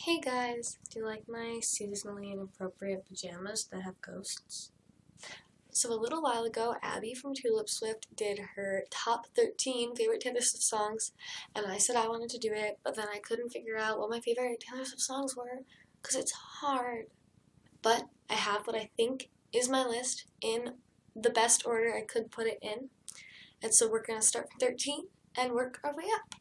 Hey guys, do you like my seasonally inappropriate pajamas that have ghosts? So a little while ago, Abby from Tulip Swift did her top 13 favorite Taylor Swift songs, and I said I wanted to do it, but then I couldn't figure out what my favorite Taylor Swift songs were, because it's hard. But I have what I think is my list in the best order I could put it in, and so we're going to start from 13 and work our way up.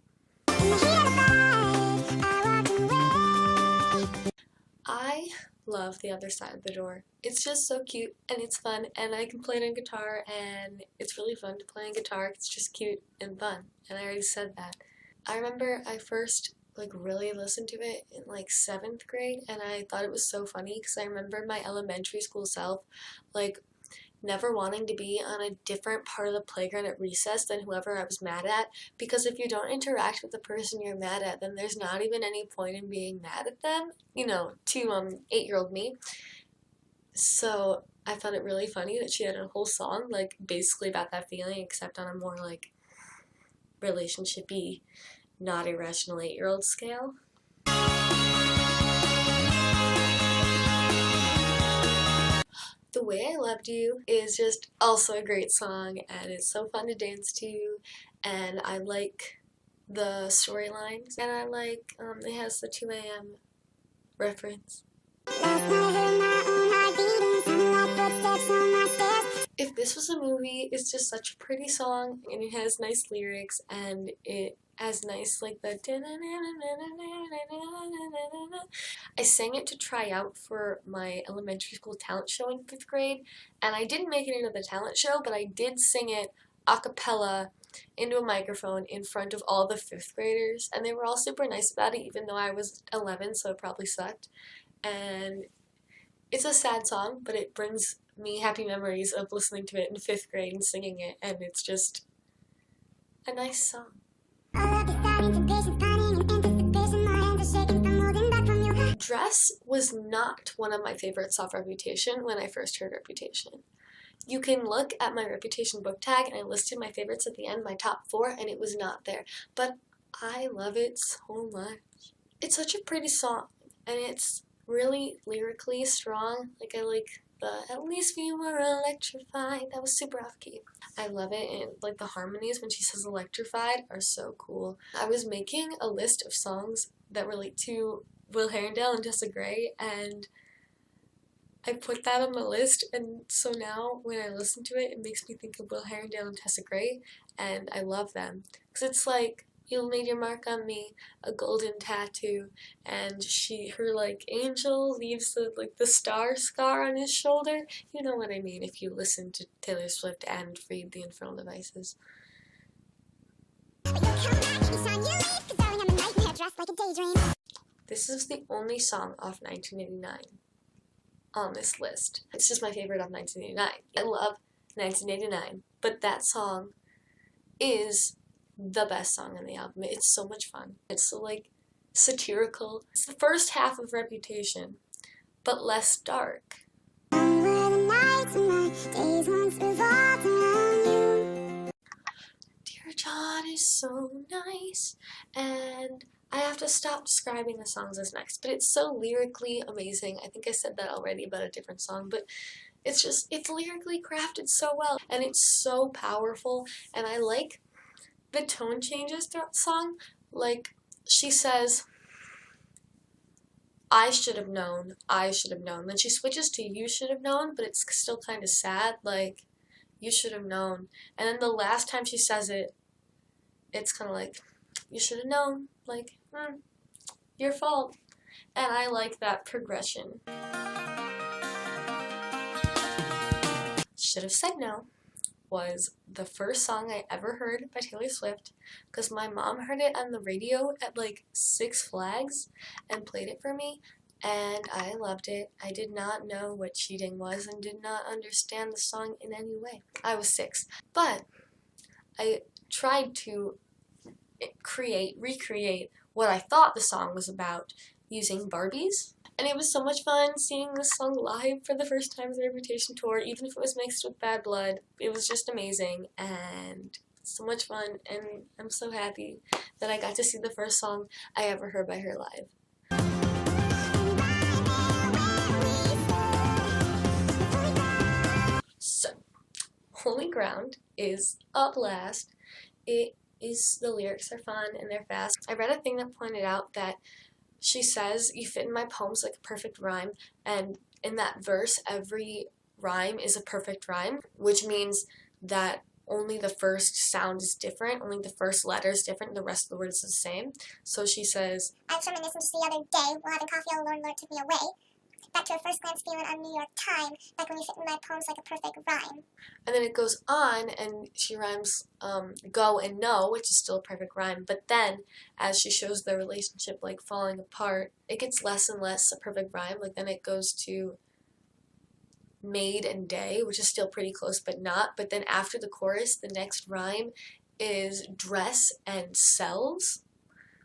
I love The Other Side of the Door. It's just so cute and it's fun, and I can play it on guitar, and it's really fun to play on guitar. It's just cute and fun, and I already said that. I remember I first really listened to it in 7th grade, and I thought it was so funny because I remember my elementary school self like never wanting to be on a different part of the playground at recess than whoever I was mad at, because if you don't interact with the person you're mad at, then there's not even any point in being mad at them, to 8-year-old me. So I found it really funny that she had a whole song basically about that feeling, except on a more relationshipy, not irrational 8-year-old scale. The Way I Loved You is just also a great song, and it's so fun to dance to, and I like the storylines, and I like it has the 2 a.m. reference. If This Was a Movie, it's just such a pretty song, and it has nice lyrics, and it has nice the I sang it to try out for my elementary school talent show in 5th grade, and I didn't make it into the talent show, but I did sing it a cappella into a microphone in front of all the 5th graders, and they were all super nice about it, even though I was 11, so it probably sucked. And it's a sad song, but it brings me happy memories of listening to it in 5th grade and singing it, and it's just a nice song. Dress was not one of my favorites off Reputation when I first heard Reputation. You can look at my Reputation book tag, and I listed my favorites at the end, my top 4, and it was not there. But I love it so much. It's such a pretty song, and it's really lyrically strong. I like the "at least we were electrified." That was super off key. I love it, and the harmonies when she says electrified are so cool. I was making a list of songs that relate to Will Herondale and Tessa Gray, and I put that on the list, and so now when I listen to it, it makes me think of Will Herondale and Tessa Gray, and I love them. Because it's "you'll leave your mark on me, a golden tattoo," and her angel leaves the star scar on his shoulder. You know what I mean if you listen to Taylor Swift and read The Infernal Devices. This is the only song off 1989 on this list. It's just my favorite of 1989. I love 1989, but that song is the best song on the album. It's so much fun. It's so satirical. It's the first half of Reputation, but less dark. Dear John is so nice, and I have to stop describing the songs as nice, but it's so lyrically amazing. I think I said that already about a different song, but it's lyrically crafted so well, and it's so powerful, and I like the tone changes throughout the song. She says, "I should have known, I should have known." Then she switches to "you should have known," but it's still kind of sad, "you should have known." And then the last time she says it, it's kind of "you should have known," your fault. And I like that progression. Should Have Said No was the first song I ever heard by Taylor Swift, because my mom heard it on the radio at Six Flags and played it for me, and I loved it. I did not know what cheating was and did not understand the song in any way. I was 6, but I tried to recreate what I thought the song was about using Barbies. And it was so much fun seeing this song live for the first time with the Reputation tour, even if it was mixed with Bad Blood. It was just amazing and so much fun, and I'm so happy that I got to see the first song I ever heard by her live. Holy Ground is a blast. The lyrics are fun and they're fast. I read a thing that pointed out that she says, "You fit in my poems like a perfect rhyme," and in that verse, every rhyme is a perfect rhyme, which means that only the first sound is different, only the first letter is different, the rest of the word is the same. So she says, "I was reminiscing just the other day while having coffee, all Lord took me away. Back to a first glance feeling on New York time, back when you fit in my poems like a perfect rhyme." And then it goes on, and she rhymes go and no, which is still a perfect rhyme. But then, as she shows the relationship like falling apart, it gets less and less a perfect rhyme. Like then it goes to made and day, which is still pretty close, but not. But then after the chorus, the next rhyme is dress and sells,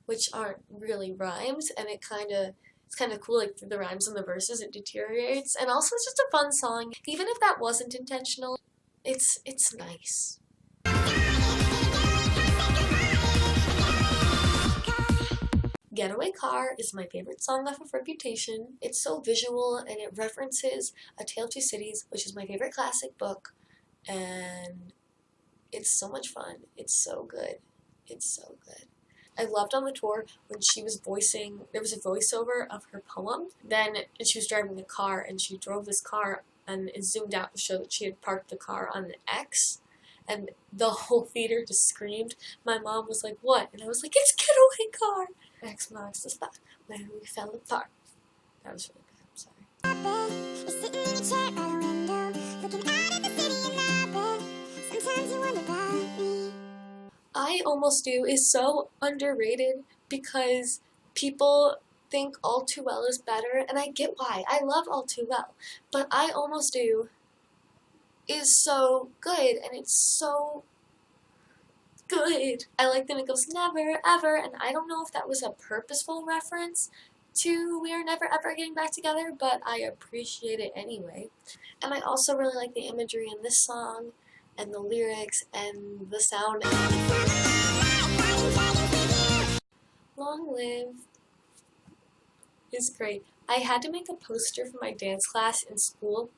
which aren't really rhymes, and it's kind of cool, like through the rhymes and the verses it deteriorates, and also it's just a fun song. Even if that wasn't intentional, it's nice. Getaway Car is my favorite song off of Reputation. It's so visual and it references A Tale of Two Cities, which is my favorite classic book, and it's so much fun. It's so good. It's so good. I loved on the tour when she was voicing, there was a voiceover of her poem. Then she was driving a car and she drove this car and it zoomed out to show that she had parked the car on an X. And the whole theater just screamed. My mom was like, "What?" And I was like, "It's Getaway Car." X marks the spot where we fell apart. That was really bad. I'm sorry. You're sitting in a chair by the window, looking out at the city in my bed. Sometimes you wonder about me. I Almost Do is so underrated because people think All Too Well is better, and I get why. I love All Too Well, but I Almost Do is so good, and it's so good. I like that it goes never, ever, and I don't know if that was a purposeful reference to We Are Never Ever Getting Back Together, but I appreciate it anyway. And I also really like the imagery in this song, and the lyrics, and the sound. Long Live is great. I had to make a poster for my dance class in school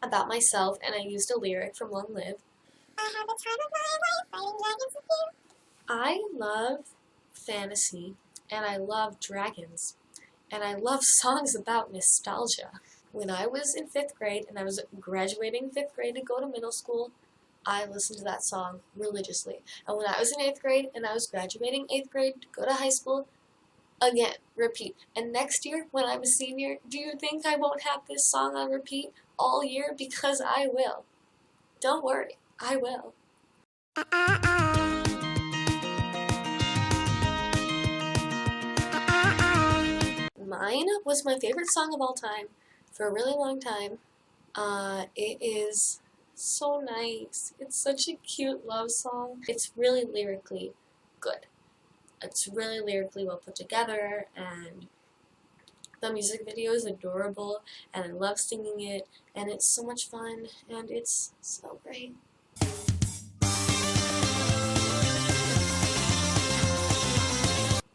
about myself, and I used a lyric from Long Live. I had the time of my life fighting dragons with you. I love fantasy, and I love dragons, and I love songs about nostalgia. When I was in 5th grade, and I was graduating 5th grade to go to middle school, I listened to that song religiously. And when I was in 8th grade, and I was graduating 8th grade to go to high school, again, repeat. And next year, when I'm a senior, do you think I won't have this song on repeat all year? Because I will. Don't worry, I will. Mine was my favorite song of all time for a really long time. It is so nice. It's such a cute love song. It's really lyrically good. It's really lyrically well put together, and the music video is adorable, and I love singing it, and it's so much fun, and it's so great.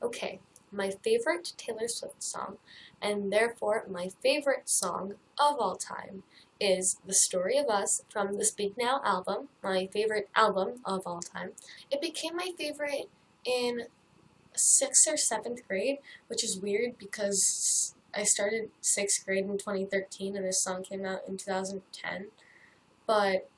Okay, my favorite Taylor Swift song, and therefore my favorite song of all time, is The Story of Us from the Speak Now album, my favorite album of all time. It became my favorite in 6th or 7th grade, which is weird because I started 6th grade in 2013 and this song came out in 2010. But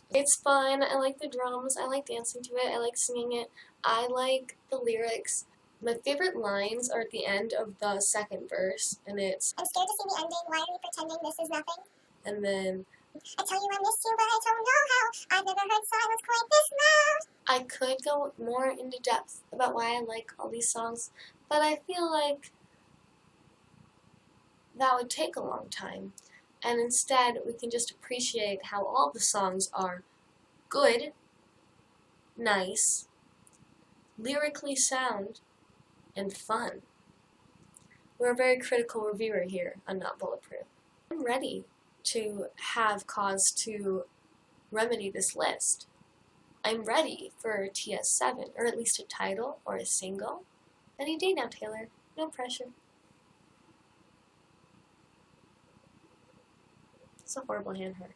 it's fun. I like the drums. I like dancing to it. I like singing it. I like the lyrics. My favorite lines are at the end of the second verse, and it's, "I'm scared to see the ending. Why are we pretending this is nothing? and then, I tell you I miss you, but I don't know how. I've never heard silence quite this loud." I could go more into depth about why I like all these songs, but I feel like that would take a long time. And instead, we can just appreciate how all the songs are good, nice, lyrically sound, and fun. We're a very critical reviewer here on Not Bulletproof. I'm ready to have cause to remedy this list. I'm ready for TS7, or at least a title or a single. Any day now, Taylor. No pressure. It's a horrible hand hurt.